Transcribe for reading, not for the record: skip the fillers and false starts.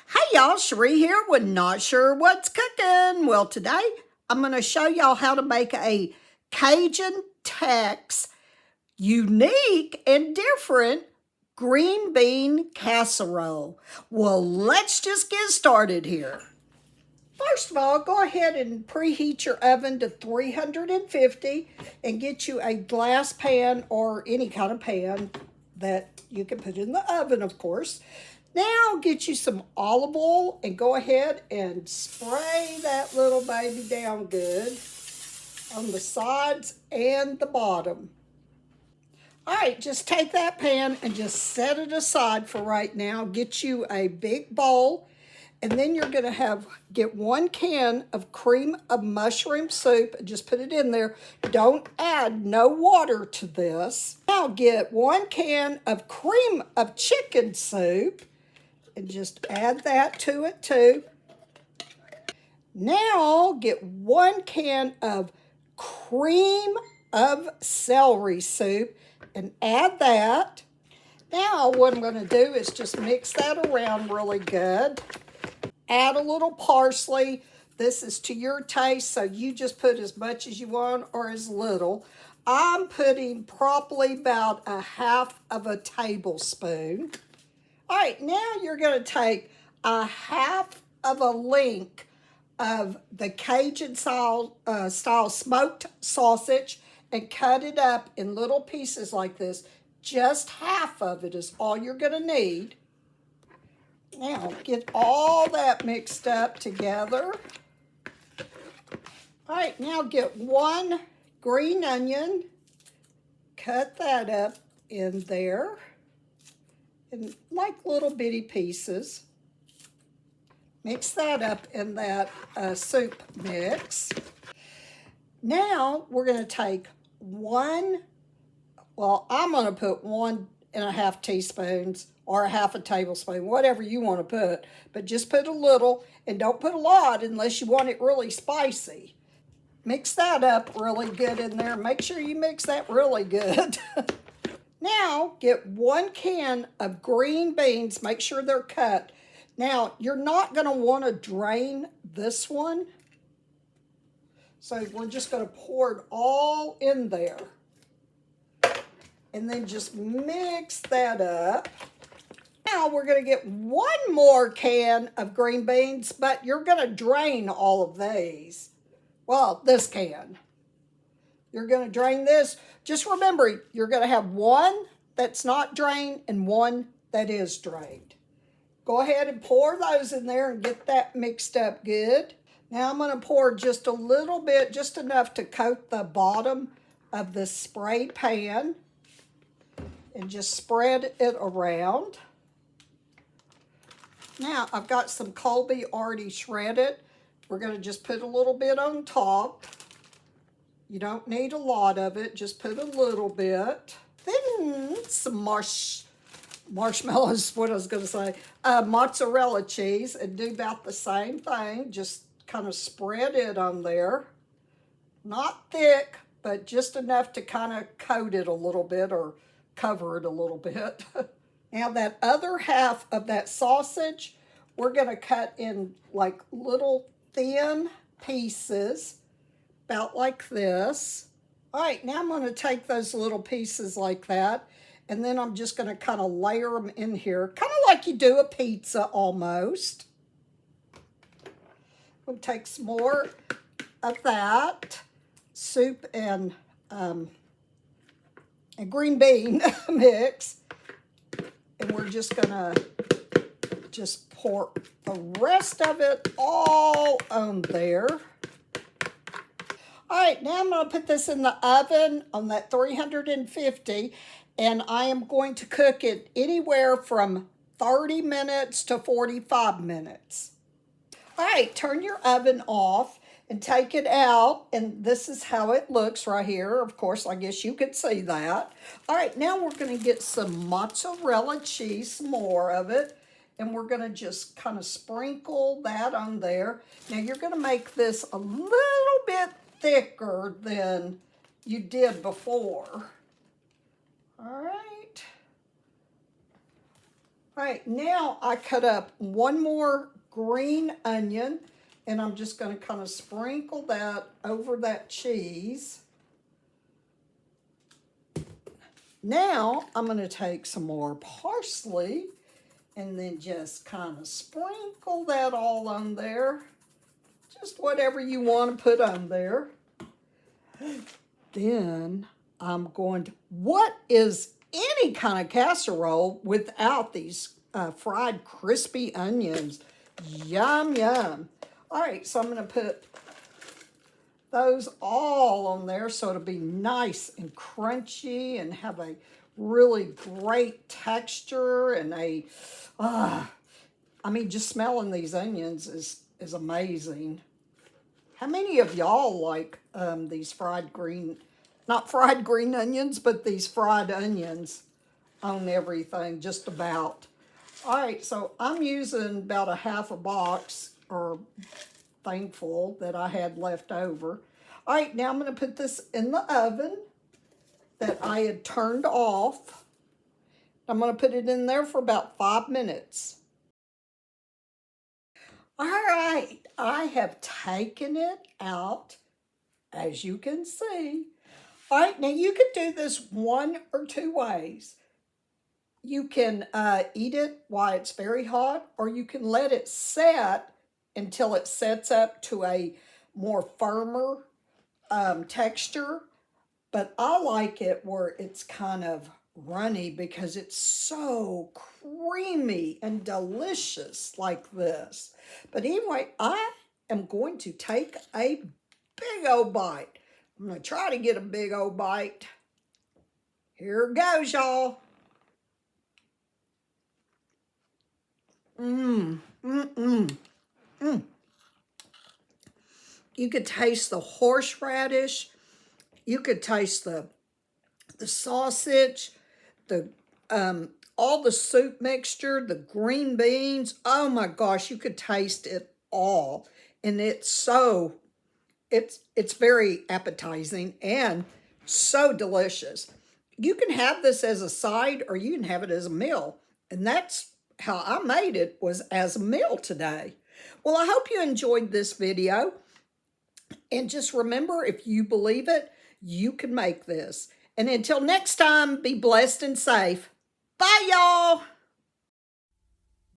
Hey y'all, Cherie here with Not Sure What's Cooking. Well, today I'm going to show y'all how to make a Cajun Tex unique and different green bean casserole. Well, let's just get started here. First of all, go ahead and preheat your oven to 350 and get you a glass pan or any kind of pan that you can put in the oven, of course. Now get you some olive oil and go ahead and spray that little baby down good on the sides and the bottom. All right, just take that pan and just set it aside for right now. Get you a big bowl, and then you're going to get 1 can of cream of mushroom soup. Just put it in there. Don't add no water to this. Now get 1 can of cream of chicken soup, and just add that to it too. Now get 1 can of cream of celery soup and add that. Now what I'm going to do is just mix that around really good. Add a little parsley. This is to your taste, so you just put as much as you want or as little. I'm putting probably about 1/2 tablespoon. All right, now you're going to take 1/2 link of the Cajun style smoked sausage and cut it up in little pieces like this. Just half of it is all you're going to need. Now get all that mixed up together. All right, now get 1 green onion. Cut that up in there in like little bitty pieces. Mix that up in that soup mix. Now we're going to take I'm going to put 1.5 teaspoons or 1/2 tablespoon, whatever you want to put, but just put a little and don't put a lot unless you want it really spicy. Mix that up really good in there. Make sure you mix that really good. Now, get 1 can of green beans. Make sure they're cut. Now, you're not going to want to drain this one. So we're just going to pour it all in there. And then just mix that up. Now we're going to get 1 more can of green beans, but you're going to drain all of these. Well, this can. You're going to drain this. Just remember, you're going to have 1 that's not drained and 1 that is drained. Go ahead and pour those in there and get that mixed up good. Now I'm going to pour just a little bit, just enough to coat the bottom of the spray pan, and just spread it around. Now I've got some Colby already shredded. We're going to just put a little bit on top. You don't need a lot of it, just put a little bit. Then some marshmallows, what I was going to say, mozzarella cheese, and do about the same thing. Just kind of spread it on there. Not thick, but just enough to kind of coat it a little bit or cover it a little bit. Now that other half of that sausage, we're going to cut in like little thin pieces, about like this. All right, now I'm going to take those little pieces like that, and then I'm just going to kind of layer them in here, kind of like you do a pizza almost. We'll take some more of that soup and green bean mix, and we're just going to just pour the rest of it all on there. All right, now I'm going to put this in the oven on that 350, and I am going to cook it anywhere from 30 minutes to 45 minutes. All right, turn your oven off and take it out, and this is how it looks right here. Of course, I guess you could see that. All right, now we're going to get some mozzarella cheese, some more of it, and we're going to just kind of sprinkle that on there. Now, you're going to make this a little bit thicker than you did before. All right. All right, now I cut up one more green onion, and I'm just going to kind of sprinkle that over that cheese. Now I'm going to take some more parsley and then just kind of sprinkle that all on there. Just whatever you want to put on there. Then I'm going to, what is any kind of casserole without these fried crispy onions? Yum, yum. All right, so I'm going to put those all on there so it'll be nice and crunchy and have a really great texture and I mean, just smelling these onions is amazing. How many of y'all like these fried green, not fried green onions, but these fried onions on everything, just about? All right, so I'm using about a half a box or thingful that I had left over. All right, now I'm going to put this in the oven that I had turned off. I'm going to put it in there for about 5 minutes. All right, I have taken it out, as you can see. All right, now you can do this one or two ways. You can eat it while it's very hot, or you can let it set until it sets up to a more firmer texture. But I like it where it's kind of runny because it's so creamy and delicious like this. But anyway, I am going to take a big old bite. I'm going to try to get a big old bite. Here it goes, y'all. You could taste the horseradish. You could taste the sausage, the all the soup mixture, the green beans. Oh my gosh, you could taste it all. And it's very appetizing and so delicious. You can have this as a side or you can have it as a meal. And that's how I made it, was as a meal today. Well, I hope you enjoyed this video. And just remember, if you believe it, you can make this. And until next time, be blessed and safe. Bye, y'all.